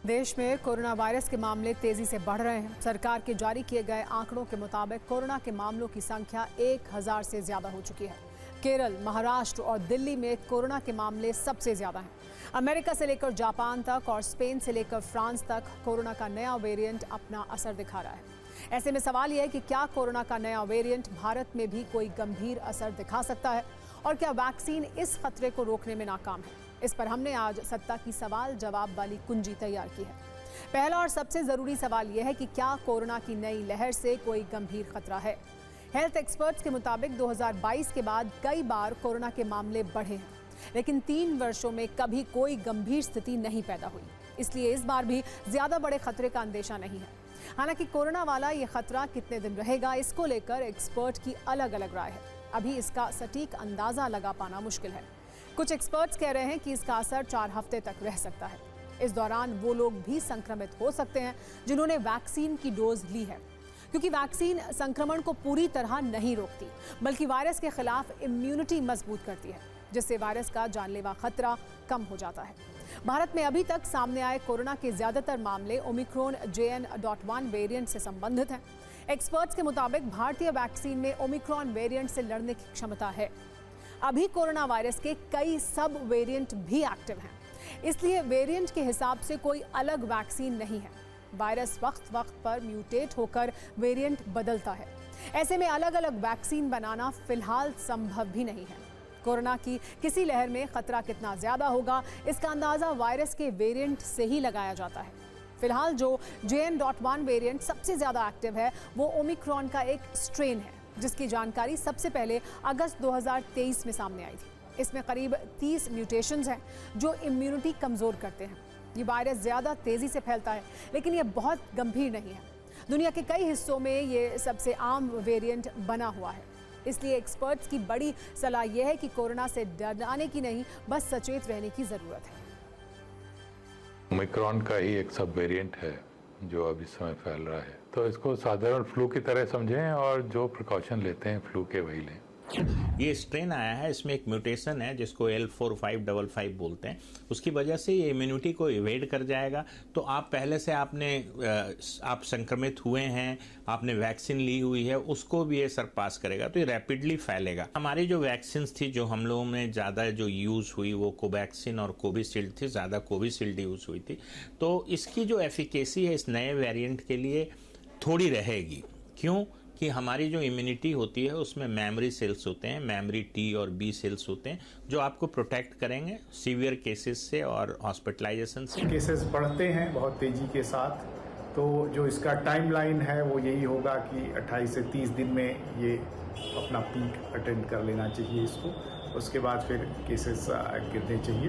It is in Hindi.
देश में कोरोना वायरस के मामले तेजी से बढ़ रहे हैं। सरकार के जारी किए गए आंकड़ों के मुताबिक कोरोना के मामलों की संख्या 1000 से ज्यादा हो चुकी है। केरल, महाराष्ट्र और दिल्ली में कोरोना के मामले सबसे ज्यादा हैं। अमेरिका से लेकर जापान तक और स्पेन से लेकर फ्रांस तक कोरोना का नया वेरिएंट अपना असर दिखा रहा है। ऐसे में सवाल यह है कि क्या कोरोना का नया वेरिएंट भारत में भी कोई गंभीर असर दिखा सकता है और क्या वैक्सीन इस खतरे को रोकने में नाकाम है? इस पर हमने आज सत्ता की सवाल जवाब वाली कुंजी तैयार की है। पहला और सबसे जरूरी सवाल यह है कि क्या कोरोना की नई लहर से कोई गंभीर खतरा है? हेल्थ एक्सपर्ट्स के मुताबिक 2022 के बाद कई बार कोरोना के मामले बढ़े हैं, लेकिन 3 वर्षों में कभी कोई गंभीर स्थिति नहीं पैदा हुई। इसलिए इस बार भी ज्यादा बड़े खतरे का अंदेशा नहीं है। हालांकि कोरोना वाला ये खतरा कितने दिन रहेगा, इसको लेकर एक्सपर्ट की अलग अलग राय है। अभी इसका सटीक अंदाजा लगा पाना मुश्किल है। कुछ एक्सपर्ट्स कह रहे हैं कि इसका असर 4 हफ्ते तक रह सकता है। इस दौरान वो लोग भी संक्रमित हो सकते हैं जिन्होंने वैक्सीन की डोज ली है, क्योंकि वैक्सीन संक्रमण को पूरी तरह नहीं रोकती, बल्कि वायरस के खिलाफ इम्यूनिटी मजबूत करती है, जिससे वायरस का जानलेवा खतरा कम हो जाता है। भारत में अभी तक सामने आए कोरोना के ज्यादातर मामले ओमिक्रॉन JN.1 वेरिएंट से संबंधित हैं। एक्सपर्ट्स के मुताबिक भारतीय वैक्सीन में ओमिक्रॉन वेरिएंट से लड़ने की क्षमता है। अभी कोरोना वायरस के कई सब वेरिएंट भी एक्टिव हैं, इसलिए वेरिएंट के हिसाब से कोई अलग वैक्सीन नहीं है। वायरस वक्त वक्त पर म्यूटेट होकर वेरिएंट बदलता है। ऐसे में अलग अलग वैक्सीन बनाना फिलहाल संभव भी नहीं है। कोरोना की किसी लहर में खतरा कितना ज्यादा होगा, इसका अंदाजा वायरस के वेरिएंट से ही लगाया जाता है। फिलहाल जो JN.1 वेरिएंट सबसे ज्यादा एक्टिव है, वो ओमिक्रॉन का एक स्ट्रेन है, जिसकी जानकारी सबसे पहले अगस्त 2023 में सामने आई थी। इसमें करीब 30 म्यूटेशंस हैं जो इम्यूनिटी कमजोर करते हैं। ये वायरस ज्यादा तेजी से फैलता है, लेकिन ये बहुत गंभीर नहीं है। दुनिया के कई हिस्सों में ये सबसे आम वेरिएंट बना हुआ है। इसलिए एक्सपर्ट्स की बड़ी सलाह यह है कि कोरोना से डरने की नहीं, बस सचेत रहने की जरूरत है। ओमिक्रॉन का ही एक सब वेरिएंट है जो अब इस समय फैल रहा है, तो इसको साधारण फ्लू की तरह समझें और जो प्रिकॉशन लेते हैं फ्लू के वही लें। ये स्ट्रेन आया है, इसमें एक म्यूटेशन है जिसको L4555 बोलते हैं। उसकी वजह से ये इम्यूनिटी को इवेड कर जाएगा। तो आप पहले से आप संक्रमित हुए हैं, आपने वैक्सीन ली हुई है, उसको भी ये सरपास करेगा, तो ये रैपिडली फैलेगा। हमारी जो वैक्सीन थी, जो हम लोगों में ज़्यादा जो यूज़ हुई, वो कोवैक्सीन और कोविशील्ड थी। ज़्यादा कोविशील्ड यूज़ हुई थी। तो इसकी जो एफिकेसी है इस नए वेरिएंट के लिए थोड़ी रहेगी। क्यों? कि हमारी जो इम्यूनिटी होती है उसमें मेमोरी सेल्स होते हैं, मेमोरी T और B सेल्स होते हैं, जो आपको प्रोटेक्ट करेंगे सीवियर केसेस से और हॉस्पिटलाइजेशन से। केसेस बढ़ते हैं बहुत तेजी के साथ, तो जो इसका टाइमलाइन है वो यही होगा कि 28 से 30 दिन में ये अपना पीक अटेंड कर लेना चाहिए इसको। उसके बाद फिर केसेस गिरने चाहिए।